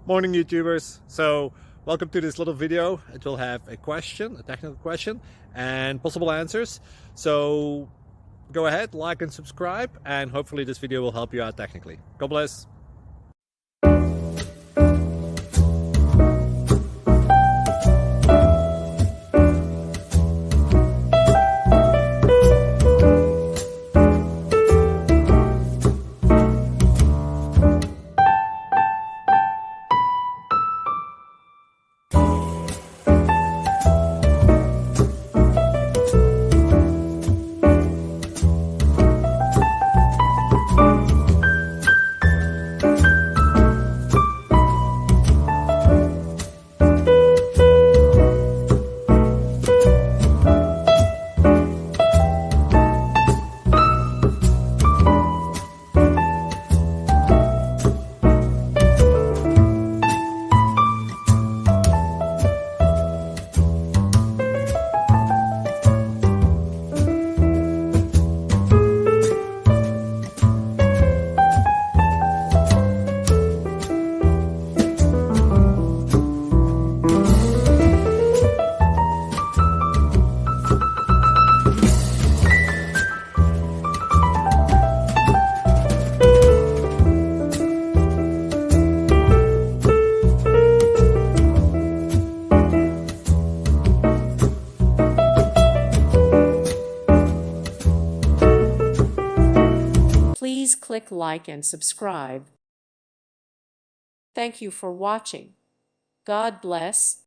Morning YouTubers. So welcome to this little video. It will have a question, a technical question, and possible answers. So go ahead, like and subscribe, and hopefully this video will help you out technically. God bless. Please click like and subscribe. Thank you for watching. God bless.